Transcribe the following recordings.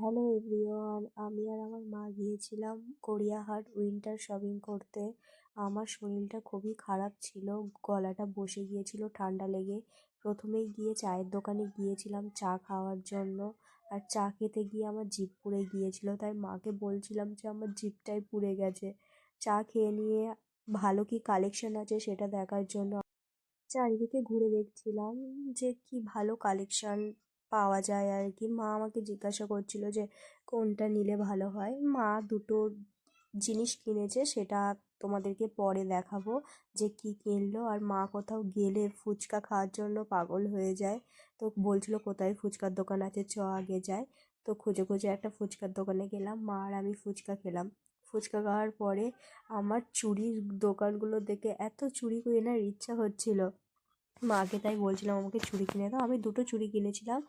Hello everyone, আমি আর আমার মা গিয়েছিলাম গড়িয়াহাট উইন্টার শপিং করতে। আমার শরীরটা খুবই খারাপ ছিল, গলাটা বসে গিয়েছিল ঠান্ডা লেগে। প্রথমেই গিয়ে চায়ের দোকানে গিয়েছিলাম চা খাওয়ার জন্য। আর চা খেতে গিয়ে আমার জিভ পুড়ে গিয়েছিল, তাই মাকে বলছিলাম যে আমার জিভটাই পুড়ে গেছে। চা খেয়ে নিয়ে ভালো কি কালেকশন আছে সেটা দেখার জন্য চারিদিকে ঘুরে দেখছিলাম যে কি ভালো কালেকশন পাওয়া যায় আর কি। মা আমাকে জিজ্ঞাসা করছিল যে কোনটা নিলে ভালো হয়। মা দুটো জিনিস কিনেছে, সেটা তোমাদেরকে পরে দেখাবো যে কি কিনলো। আর মা কোথাও গেলে ফুচকা খাওয়ার জন্য পাগল হয়ে যায়, তো বলছিল কোথায় ফুচকার দোকান আছে, চ আগে যায়। তো খুঁজে খুঁজে একটা ফুচকার দোকানে গেলাম, মা আর আমি ফুচকা খেলাম। ফুচকা খাওয়ার পরে আমার চুড়ির দোকানগুলো দেখে এত চুড়ি কেনার ইচ্ছা হচ্ছিল, মাকে তাই বলছিলাম আমাকে চুড়ি কিনে দাও। আমি দুটো চুড়ি কিনেছিলাম,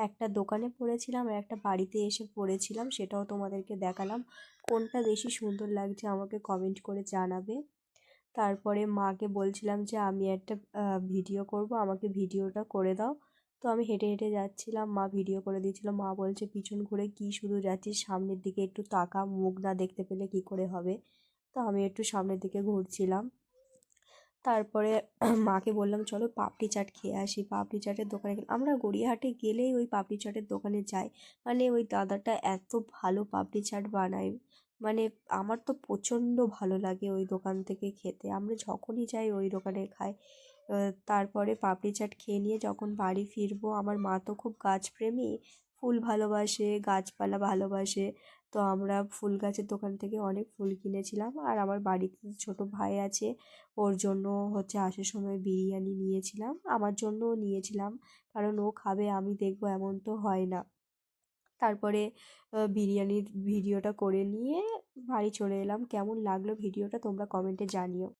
একটা দোকানে পরেছিলাম আর একটা বাড়িতে এসে পরেছিলাম, সেটাও তোমাদেরকে দেখালাম। কোনটা বেশি সুন্দর লাগছে আমাকে কমেন্ট করে জানাবে। তারপরে মাকে বলছিলাম যে আমি একটা ভিডিও করব, আমাকে ভিডিওটা করে দাও। তো আমি হেঁটে হেঁটে যাচ্ছিলাম, মা ভিডিও করে দিয়েছিল। মা বলছে পিছন ঘুরে কি শুধু যাচ্ছিস, সামনের দিকে একটু তাকা, মুখ না দেখতে পেলে কি করে হবে। তো আমি একটু সামনের দিকে ঘুরছিলাম। তারপরে মাকে বললাম চলো পাপড়ি চাট খেয়ে আসি। পাপড়ি চাটের দোকানে গেলাম, আমরা গড়িয়াহাটে গেলেই ওই পাপড়ি চাটের দোকানে যাই। মানে ওই দাদাটা এত ভালো পাপড়ি চাট বানায়, মানে আমার তো প্রচণ্ড ভালো লাগে ওই দোকান থেকে খেতে। আমরা যখনই যাই ওই দোকানে খাই। তারপরে পাপড়ি চাট খেয়ে নিয়ে যখন বাড়ি ফিরবো, আমার মা তো খুব গাছপ্রেমী, ফুল ভালোবাসে, গাছপালা ভালোবাসে। তো আমরা ফুল গাছের দোকান থেকে অনেক ফুল কিনেছিলাম। আর আমার বাড়িতে ছোটো ভাই আছে, ওর জন্য আসার সময় বিরিয়ানি নিয়েছিলাম, আমার জন্যও নিয়েছিলাম, কারণ ও খাবে আমি দেখবো এমন তো হয় না। তারপরে বিরিয়ানির ভিডিওটা করে নিয়ে বাড়ি চলে এলাম। কেমন লাগলো ভিডিওটা তোমরা কমেন্টে জানিও।